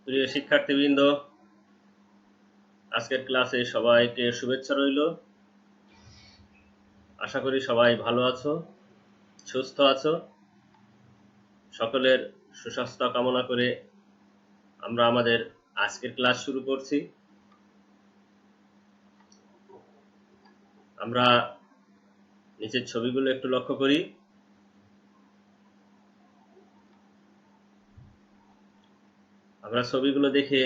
প্রিয় শিক্ষার্থীবৃন্দ, আজকের ক্লাসে সবাইকে শুভেচ্ছা রইল। আশা করি সবাই ভালো আছো, সুস্থ আছো। সকলের সুস্বাস্থ্য কামনা করে আমরা আমাদের আজকের ক্লাস শুরু করছি। আমরা নিচের ছবিগুলো একটু লক্ষ্য করি। আমরা ছবিগুলো দেখে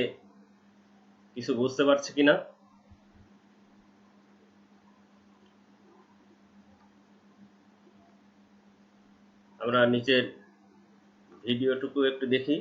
কিছু বুঝতে পারছি কিনা? আমরা নিচের ভিডিওটুকু একটু দেখি।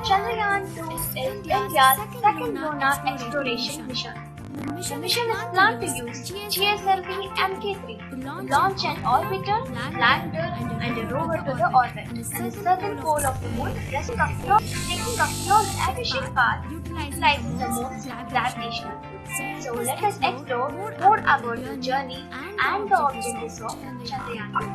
Chandrayaan-2 is India's second lunar exploration mission. The mission is planned to use GSLV Mk3 to launch an orbiter, lander, and a rover to the orbit and the southern pole of the moon, taking a fuel-efficient path utilizing the moon's gravitational pull. So let us explore more about the journey and the objectives of Chandrayaan-2.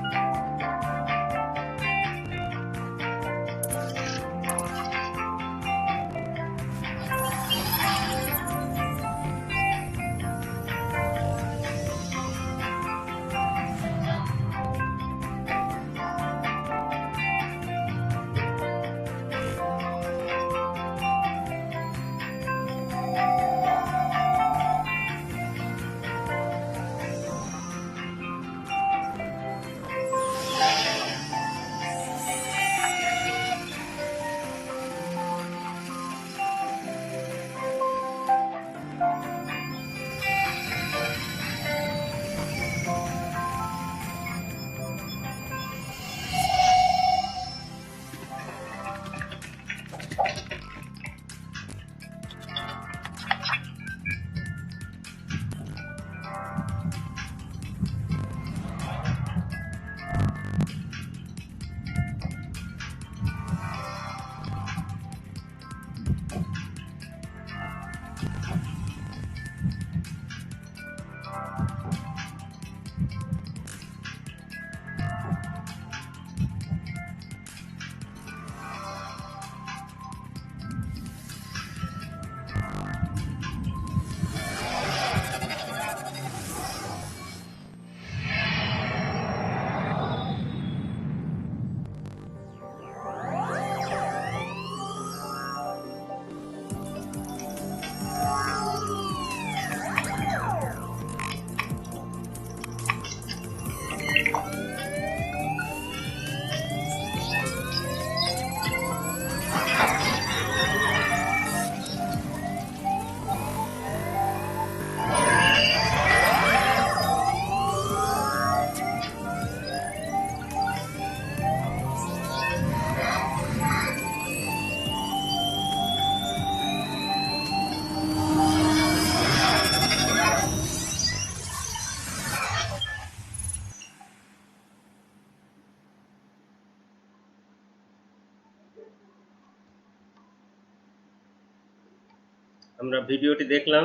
আমরা ভিডিওটি দেখলাম।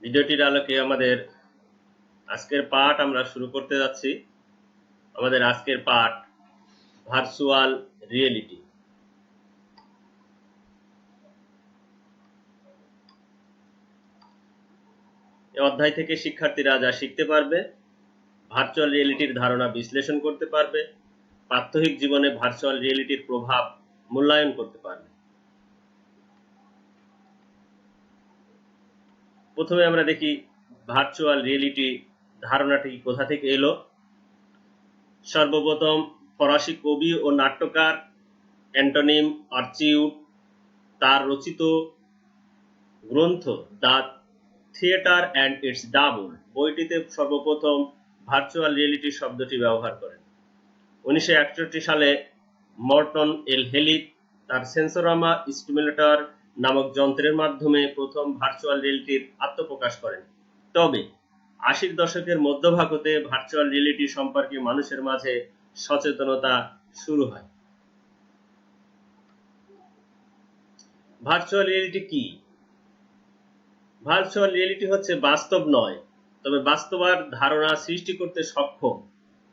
ভিডিওটির আলোকে আমাদের আজকের পাঠ আমরা শুরু করতে যাচ্ছি। আমাদের আজকের পাঠ ভার্চুয়াল রিয়েলিটি। এই অধ্যায় থেকে শিক্ষার্থীরা যা শিখতে পারবে, ভার্চুয়াল রিয়েলিটির ধারণা বিশ্লেষণ করতে পারবে, প্রাত্যহিক জীবনে ভার্চুয়াল রিয়েলিটির প্রভাব মূল্যায়ন করতে পারবে। প্রথমে আমরা দেখি ভার্চুয়াল রিয়েলিটি ধারণাটি কোথা থেকে এলো। সর্বপ্রথম ফরাসি কবি ও নাট্যকার অ্যান্টনিম আর্চিউট তার রচিত গ্রন্থ the theatre and it's double বইটিতে সর্বপ্রথম ভার্চুয়াল রিয়েলিটি শব্দটি ব্যবহার করেন। 1961 সালে মর্টন এল হেলিক তার সেন্সোরামা স্টিমুলেটর নামক যন্ত্রের মাধ্যমে প্রথম ভার্চুয়াল রিয়েলিটির আত্মপ্রকাশ করেন। তবে 80-র দশকের মধ্যভাগ হতে ভার্চুয়াল রিয়েলিটি সম্পর্কে মানুষের মাঝে সচেতনতা শুরু হয়। ভার্চুয়াল রিয়েলিটি কি? ভার্চুয়াল রিয়েলিটি হচ্ছে বাস্তব নয়, তবে বাস্তবার ধারণা সৃষ্টি করতে সক্ষম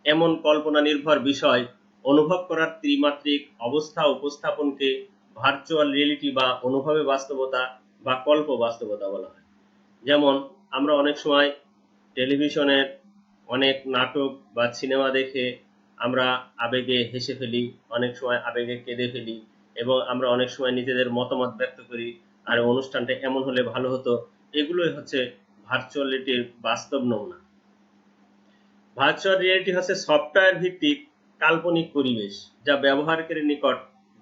এমন কল্পনা নির্ভর বিষয় অনুভব করার ত্রিমাত্রিক অবস্থা উপস্থাপনকে ভার্চুয়াল রিয়েলিটি বা অনুভবে বাস্তবতা বা কল্প বাস্তবতা বলা হয়। যেমন আমরা অনেক সময় টেলিভিশনের অনেক নাটক বা সিনেমা দেখে আমরা আবেগে হেসে ফেলি, অনেক সময় আবেগে কেঁদে ফেলি, এবং আমরা অনেক সময় নিজেদের মতামত ব্যক্ত করি, আর অনুষ্ঠানটা এমন হলে ভালো হতো। এগুলোই হচ্ছে ভার্চুয়াল রিয়েলিটির বাস্তব নমুনা। ভার্চুয়াল রিয়েলিটি হচ্ছে সফটওয়্যার ভিত্তিক কাল্পনিক পরিবেশ যা ব্যবহারকারীর নিকট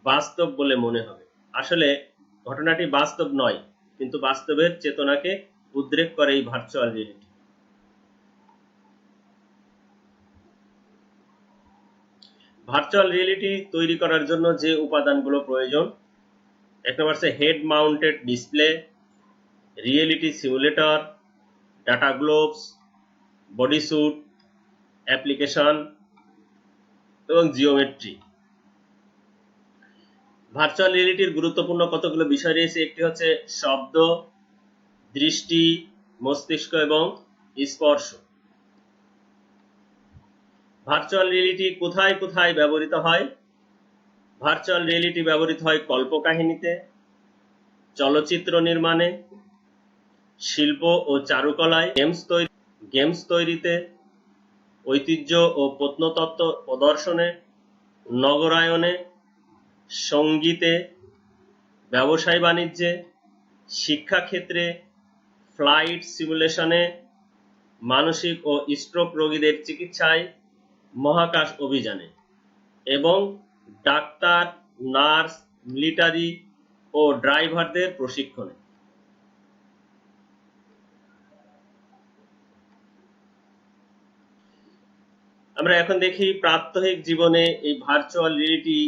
বাস্তব বলে মনে হবে। আসলে ঘটনাটি বাস্তব নয়, কিন্তু বাস্তবের চেতনাকে উদ্রেক করে এই ভার্চুয়াল রিয়েলিটি। ভার্চুয়াল রিয়েলিটি তৈরি করার জন্য যে উপাদানগুলো প্রয়োজন: এক নম্বর হচ্ছে head mounted display, reality simulator, data Globes, body sweet, application এবং জিওমেট্রি। ভার্চুয়াল রিয়েলিটির গুরুত্বপূর্ণ কতগুলো বিষয় রয়েছে। একটি হচ্ছে শব্দ, দৃষ্টি, মস্তিষ্ক এবং স্পর্শ। ভার্চুয়াল রিয়েলিটি কোথায় কোথায় ব্যবহৃত হয়? ভার্চুয়াল রিয়েলিটি ব্যবহৃত হয় কল্পকাহিনীতে, চলচ্চিত্র নির্মাণে, শিল্প ও চারুকলায়, গেমস তৈরিতে, ঐতিহ্য ও প্রত্নতত্ত্ব প্রদর্শনে, নগরায়নে, সঙ্গীতে, ব্যবসায় বাণিজ্যে, শিক্ষাক্ষেত্রে, ফ্লাইট সিমুলেশনে, মানসিক ও স্ট্রোক রোগীদের চিকিৎসায়, মহাকাশ অভিযানে এবং ডাক্তার, নার্স, মিলিটারি ও ড্রাইভারদের প্রশিক্ষণে। আমরা এখন দেখি প্রাত্যহিক জীবনে এই ভার্চুয়াল রিয়েলিটি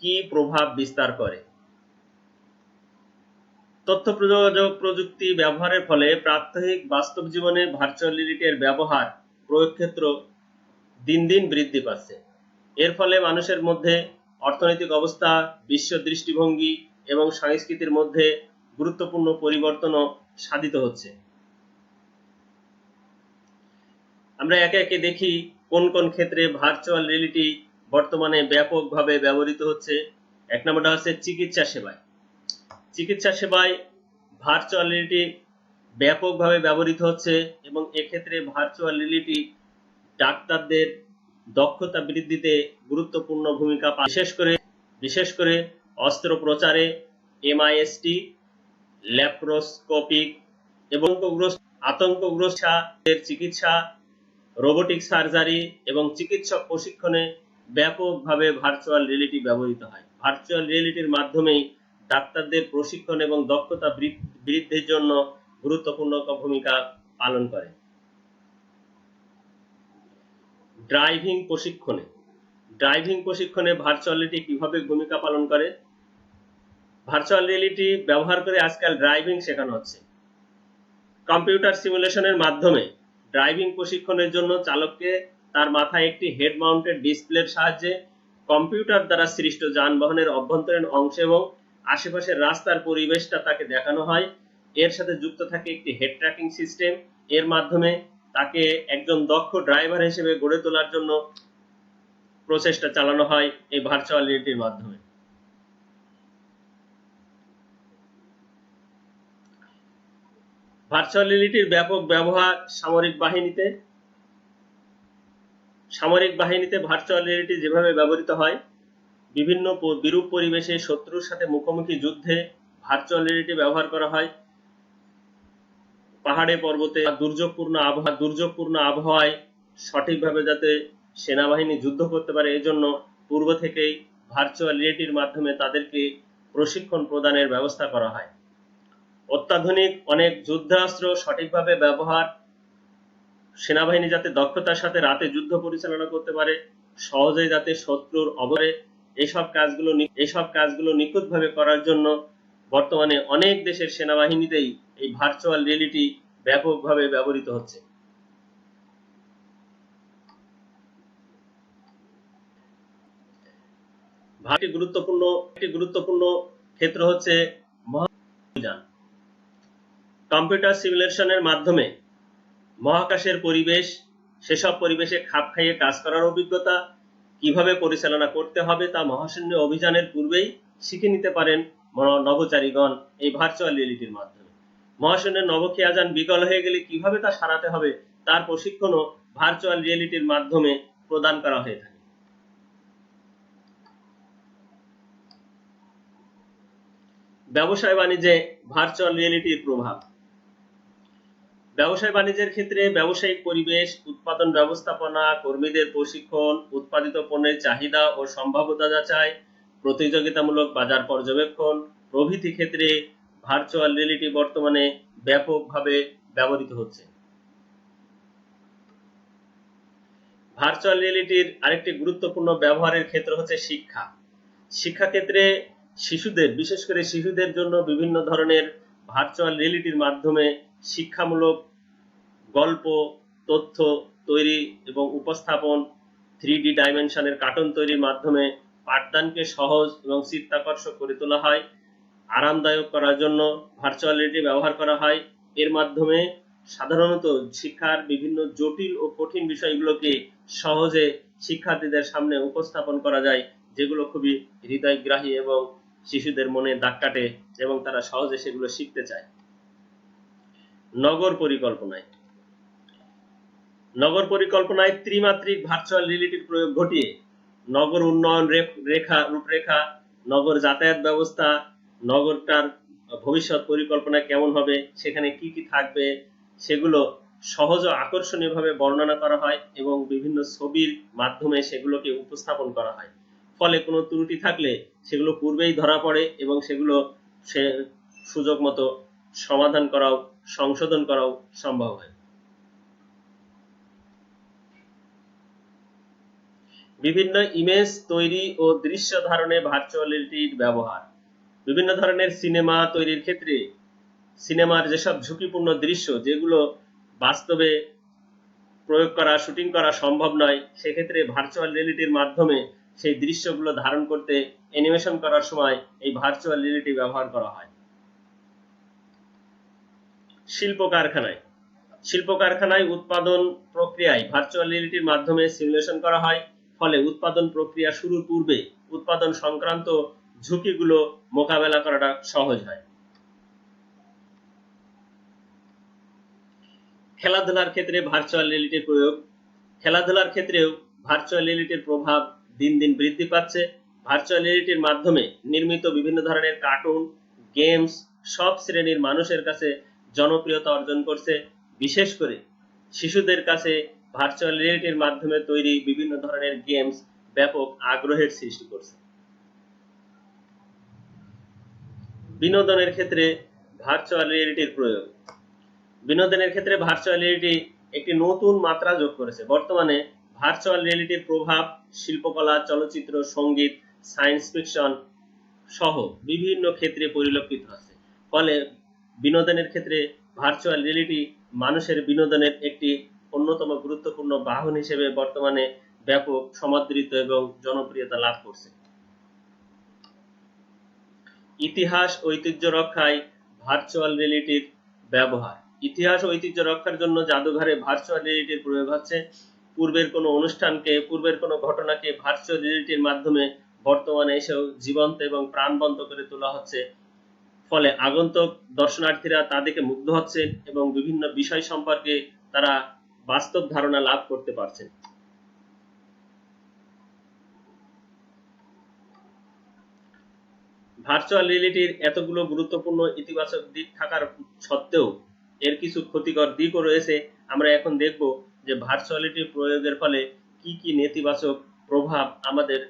কি প্রভাব বিস্তার করে। তথ্য যোগাযোগ প্রযুক্তি ব্যবহারের ফলে প্রাত্যহিক বাস্তব জীবনে ভার্চুয়াল রিয়েলিটির ব্যবহার প্রয়োগ ক্ষেত্র দিন দিন বৃদ্ধি পাচ্ছে। এর ফলে মানুষের মধ্যে অর্থনৈতিক অবস্থা, বিশ্ব দৃষ্টিভঙ্গি এবং সংস্কৃতির মধ্যে গুরুত্বপূর্ণ পরিবর্তনও সাধিত হচ্ছে। আমরা একে একে দেখি কোন কোন ক্ষেত্রে ভার্চুয়াল রিয়েলিটি বর্তমানে ব্যাপকভাবে ব্যবহৃত হচ্ছে। এক নম্বরটা হচ্ছে চিকিৎসা সেবায়। চিকিৎসা সেবায় ভার্চুয়াল রিয়েলিটি ব্যাপকভাবে ব্যবহৃত হচ্ছে এবং এক্ষেত্রে ভার্চুয়াল রিয়েলিটি ডাক্তারদের দক্ষতা বৃদ্ধিতে গুরুত্বপূর্ণ ভূমিকা পালন, বিশেষ করে অস্ত্রোপচারে, এমআইএসটি, ল্যাপ্রোস্কোপিক এবং আতঙ্কগ্রস্তের চিকিৎসা, রোবোটিক সার্জারি এবং চিকিৎসক প্রশিক্ষণে ব্যাপকভাবে ভার্চুয়াল রিয়েলিটি ব্যবহৃত হয়। ভার্চুয়াল রিয়েলিটির মাধ্যমেই ডাক্তারদের প্রশিক্ষণ এবং দক্ষতা বৃদ্ধির জন্য গুরুত্বপূর্ণ ভূমিকা পালন করে। ড্রাইভিং প্রশিক্ষণে ভার্চুয়াল রিয়েলিটি কিভাবে ভূমিকা পালন করে? ভার্চুয়াল রিয়েলিটি ব্যবহার করে আজকাল ড্রাইভিং শেখানো হচ্ছে। কম্পিউটার সিমুলেশনের মাধ্যমে ড্রাইভিং প্রশিক্ষণের জন্য চালককে তার মাথায় একটি হেড মাউন্টেড ডিসপ্লের সাহায্যে কম্পিউটার দ্বারা সৃষ্ট যানবাহনের অভ্যন্তরীণ অংশ এবং আশেপাশের রাস্তার পরিবেশটা তাকে দেখানো হয়। এর সাথে যুক্ত থাকে একটি হেড ট্র্যাকিং সিস্টেম। এর মাধ্যমে তাকে একজন দক্ষ ড্রাইভার হিসেবে গড়ে তোলার জন্য প্রচেষ্টা চালানো হয় এই ভার্চুয়াল রিয়েলিটির মাধ্যমে। ভার্চুয়াল রিয়েলিটির ব্যাপক ব্যবহার সামরিক বাহিনীতে ভার্চুয়াল রিয়েলিটি যেভাবে ব্যবহৃত হয়, বিভিন্ন বিরূপ পরিবেশে শত্রুর সাথে মুখোমুখি যুদ্ধে ভার্চুয়াল রিয়েলিটি ব্যবহার করা হয়। পাহাড়ে পর্বতে দুর্যোগপূর্ণ আবহাওয়ায় সঠিকভাবে যাতে সেনাবাহিনী যুদ্ধ করতে পারে, এজন্য পূর্ব থেকেই ভার্চুয়াল রিয়েলিটির মাধ্যমে তাদেরকে প্রশিক্ষণ প্রদানের ব্যবস্থা করা হয়। অত্যাধুনিক অনেক যুদ্ধাস্ত্র সঠিকভাবে ব্যবহার, সেনাবাহিনী যাতে দক্ষতার সাথে রাতে যুদ্ধ পরিচালনা করতে পারে, সহজেই যাতে শত্রুর অবরে এইসব কাজগুলো নিখুঁতভাবে করার জন্য বর্তমানে অনেক দেশের সেনাবাহিনীতেই এই ভার্চুয়াল রিয়েলিটি ব্যাপকভাবে ব্যবহৃত হচ্ছে। একটি গুরুত্বপূর্ণ ক্ষেত্র হচ্ছে মহাকাশযান। কম্পিউটার সিমুলেশনের মাধ্যমে মহাকাশের পরিবেশ, সেসব পরিবেশে খাপ খাইয়ে কাজ করার অভিজ্ঞতা কিভাবে পরিচালনা করতে হবে তা মহাশূন্য অভিযানের পূর্বেই শিখে নিতে পারেন নভোচারীগণ এই ভার্চুয়াল রিয়েলিটির মাধ্যমে। মহাশূন্যের নভোখিয়াযান বিকল হয়ে গেলে কিভাবে তা সারাতে হবে তার প্রশিক্ষণও ভার্চুয়াল রিয়েলিটির মাধ্যমে প্রদান করা হয়ে থাকে। ব্যবসায় বাণিজ্যে ভার্চুয়াল রিয়েলিটির প্রভাব। ব্যবসায় বাণিজ্যের ক্ষেত্রে ব্যবসায়িক পরিবেশ, উৎপাদন ব্যবস্থাপনা, কর্মীদের প্রশিক্ষণ, উৎপাদিত পণ্যের চাহিদা ও সম্ভাব্যতা যাচাই, প্রতিযোগিতামূলক বাজার পর্যবেক্ষণ প্রভৃতি ক্ষেত্রে ভার্চুয়াল রিয়েলিটি বর্তমানে ব্যাপকভাবে ব্যবহৃত হচ্ছে। ভার্চুয়াল রিয়েলিটির আরেকটি গুরুত্বপূর্ণ ব্যবহারের ক্ষেত্র হচ্ছে শিক্ষা। শিক্ষাক্ষেত্রে শিশুদের, বিশেষ করে শিশুদের জন্য বিভিন্ন ধরনের ভার্চুয়াল রিয়েলিটির মাধ্যমে শিক্ষামূলক গল্প, তথ্য তৈরি এবং উপস্থাপন, 3D ডাইমেনশনের কার্টুন তৈরির মাধ্যমে পাঠদানকে সহজ এবং চিত্তাকর্ষক করে তোলা হয়। আরামদায়ক করার জন্য ভার্চুয়াল রিয়েলিটি ব্যবহার করা হয়। এর মাধ্যমে সাধারণত শিক্ষার বিভিন্ন জটিল ও কঠিন বিষয়গুলোকে সহজে শিক্ষার্থীদের সামনে উপস্থাপন করা যায়, যেগুলো খুবই হৃদয়গ্রাহী এবং শিশুদের মনে দাগ কাটে এবং তারা সহজে সেগুলো শিখতে চায়। নগর পরিকল্পনায় ত্রিমাত্রিক ভার্চুয়াল রিয়েলিটির প্রয়োগ ঘটিয়ে নগর উন্নয়ন রূপরেখা, নগর যাতায়াত ব্যবস্থা, নগরটার ভবিষ্যৎ পরিকল্পনা কেমন হবে, সেখানে কি কি থাকবে, সেগুলো সহজ ও আকর্ষণীয়ভাবে বর্ণনা করা হয় এবং বিভিন্ন ছবির মাধ্যমে সেগুলোকে উপস্থাপন করা হয়। ফলে কোনো ত্রুটি থাকলে সেগুলো পূর্বেই ধরা পড়ে এবং সেগুলো সুযোগ মতো সমাধান করাও, সংশোধন করাও সম্ভব হয়। বিভিন্ন ইমেজ তৈরি ও দৃশ্য ধারণে ভার্চুয়াল রিয়েলিটির ব্যবহার। বিভিন্ন ধরনের সিনেমা তৈরির ক্ষেত্রে সিনেমার যেসব ঝুঁকিপূর্ণ দৃশ্য, যেগুলো বাস্তবে প্রয়োগ করা, শুটিং করা সম্ভব নয়, সেক্ষেত্রে ভার্চুয়াল রিয়েলিটির মাধ্যমে সেই দৃশ্যগুলো ধারণ করতে অ্যানিমেশন করার সময় এই ভার্চুয়াল রিয়েলিটি ব্যবহার করা হয়। শিল্প কারখানায় উৎপাদন প্রক্রিয়ায় ভার্চুয়াল রিয়েলিটির মাধ্যমে সিমুলেশন করা হয়। ফলে উৎপাদন প্রক্রিয়া শুরুর পূর্বে উৎপাদন সংক্রান্ত ঝুঁকিগুলো মোকাবেলা করাটা সহজ হয়। খেলাধুলার ক্ষেত্রে ভার্চুয়াল রিয়েলিটির প্রয়োগ। খেলাধুলার ক্ষেত্রেও ভার্চুয়াল রিয়েলিটির প্রভাব দিন দিন বৃদ্ধি পাচ্ছে। ভার্চুয়াল রিয়েলিটির মাধ্যমে নির্মিত বিভিন্ন ধরনের কার্টুন, গেমস সব শ্রেণীর মানুষের কাছে জনপ্রিয়তা অর্জন করছে। বিশেষ করে শিশুদের কাছে ভার্চুয়াল রিয়েলিটির মাধ্যমে তৈরি বিভিন্ন ধরনের গেমস ব্যাপক আগ্রহের সৃষ্টি করছে। বিনোদনের ক্ষেত্রে ভার্চুয়াল রিয়েলিটির প্রয়োগ। বিনোদনের ক্ষেত্রে ভার্চুয়াল রিয়েলিটি একটি নতুন মাত্রা যোগ করেছে। বর্তমানে ভার্চুয়াল রিয়েলিটির প্রভাব শিল্পকলা, চলচ্চিত্র, সঙ্গীত, সায়েন্স ফিকশন সহ বিভিন্ন ক্ষেত্রে পরিলক্ষিত হচ্ছে। ফলে বিনোদনের ক্ষেত্রে ভার্চুয়াল রিয়েলিটি মানুষের বিনোদনের একটি অন্যতম গুরুত্বপূর্ণ বাহন হিসেবে বর্তমানে ব্যাপক সমাদৃত এবং জনপ্রিয়তা লাভ করছে। ইতিহাস ঐতিহ্য রক্ষায় ভার্চুয়াল রিয়েলিটির ব্যবহার। ইতিহাস ও ঐতিহ্য রক্ষার জন্য জাদুঘরে ভার্চুয়াল রিয়েলিটির প্রয়োগ হচ্ছে। পূর্বের কোনো অনুষ্ঠানকে, পূর্বের কোনো ঘটনাকে ভার্চুয়াল রিয়েলিটির মাধ্যমে বর্তমানে এসেও জীবন্ত এবং প্রাণবন্ত করে তোলা হচ্ছে। ফলে আগন্তুক দর্শনার্থীরা তা দেখে মুগ্ধ হচ্ছেন এবং বিভিন্ন বিষয় সম্পর্কে তারা বাস্তব ধারণা লাভ করতে পারছেন। ভার্চুয়াল রিয়েলিটির এতগুলো গুরুত্বপূর্ণ ইতিবাচক দিক থাকার সত্ত্বেও এর কিছু ক্ষতিকর দিকও রয়েছে। আমরা এখন দেখব যে ভার্চুয়াল রিয়েলিটি প্রয়োগের ফলে কি কি নেতিবাচক প্রভাব আমাদের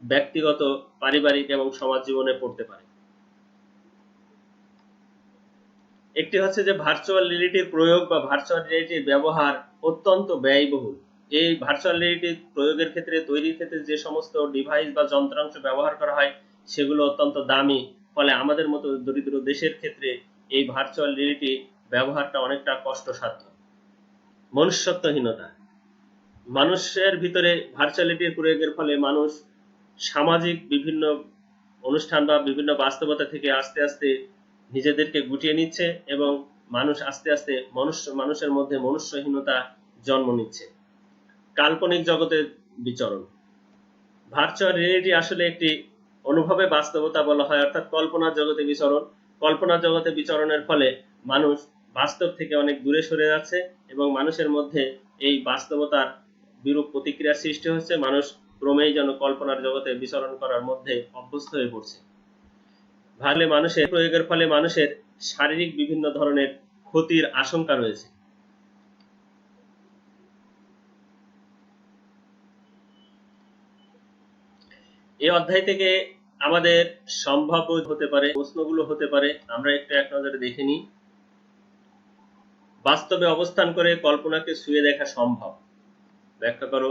ব্যক্তিগত, পারিবারিক এবং সমাজ জীবনে পড়তে পারে। একটি হচ্ছে যে ভার্চুয়াল রিয়েলিটির প্রয়োগ বা ভার্চুয়াল রিয়েলিটির ব্যবহার অত্যন্ত ব্যয়বহুল। এই ভার্চুয়াল রিয়েলিটি প্রয়োগের ক্ষেত্রে, তৈরির ক্ষেত্রে যে সমস্ত ডিভাইস বা যন্ত্রাংশ ব্যবহার করা হয়, সেগুলো অত্যন্ত দামি, ফলে আমাদের মতো দরিদ্র দেশের ক্ষেত্রে এই ভার্চুয়াল রিয়েলিটি ব্যবহারটা অনেকটা কষ্টসাধ্য। মনুষ্যত্বহীনতা, মানুষের ভিতরে ভার্চুয়ালিটির প্রয়োগের ফলে মানুষ সামাজিক বিভিন্ন অনুষ্ঠান বা বিভিন্ন বাস্তবতা থেকে আস্তে আস্তে নিজেদেরকে গুটিয়ে নিচ্ছে এবং মানুষ আস্তে আস্তে মানুষের মধ্যে মনুষ্যহীনতা জন্ম নিচ্ছে। কাল্পনিক জগতে বিচরণ, ভার্চুয়াল রিয়েলিটি আসলে একটি অনুভবে বাস্তবতা বলা হয়, অর্থাৎ কল্পনার জগতে বিচরণ। কল্পনার জগতে বিচরণের ফলে মানুষ বাস্তব থেকে অনেক দূরে সরে যাচ্ছে এবং মানুষের মধ্যে এই বাস্তবতার বিরূপ প্রতিক্রিয়ার সৃষ্টি হচ্ছে। মানুষ ক্রমেই যেন কল্পনার জগতে বিচরণ করার মধ্যে অভ্যস্ত হয়ে পড়ছে। ভালে মানুষের প্রয়োগের ফলে মানুষের শারীরিক বিভিন্ন ধরনের ক্ষতির আশঙ্কা রয়েছে। এই অধ্যায় থেকে আমাদের সম্ভাব্য হতে পারে প্রশ্নগুলো হতে পারে, আমরা একটু এক নজরে দেখে নিই। বাস্তবে অবস্থান করে কল্পনাকে ছুঁয়ে দেখা সম্ভব, ব্যাখ্যা করো।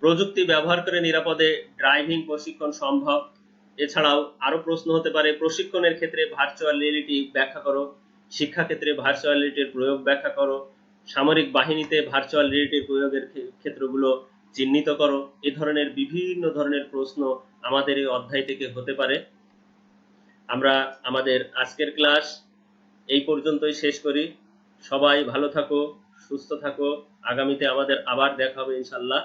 প্রযুক্তি ব্যবহার করে নিরাপদে ড্রাইভিং প্রশিক্ষণ সম্ভব। এছাড়াও আরো প্রশ্ন হতে পারে প্রশিক্ষণের ক্ষেত্রে ভার্চুয়াল রিয়েলিটি ব্যাখ্যা করো। শিক্ষাক্ষেত্রে ভার্চুয়াল রিয়েলিটির প্রয়োগ ব্যাখ্যা করো। সামরিক বাহিনীতে ভার্চুয়াল রিয়েলিটির প্রয়োগের ক্ষেত্রগুলো চিহ্নিত করো। এ ধরনের বিভিন্ন ধরনের প্রশ্ন আমাদের এই অধ্যায় থেকে হতে পারে। আমরা আমাদের আজকের ক্লাস এই পর্যন্তই শেষ করি। সবাই ভালো থাকো, সুস্থ থাকো। আগামীতে আমাদের আবার দেখা হবে ইনশাল্লাহ।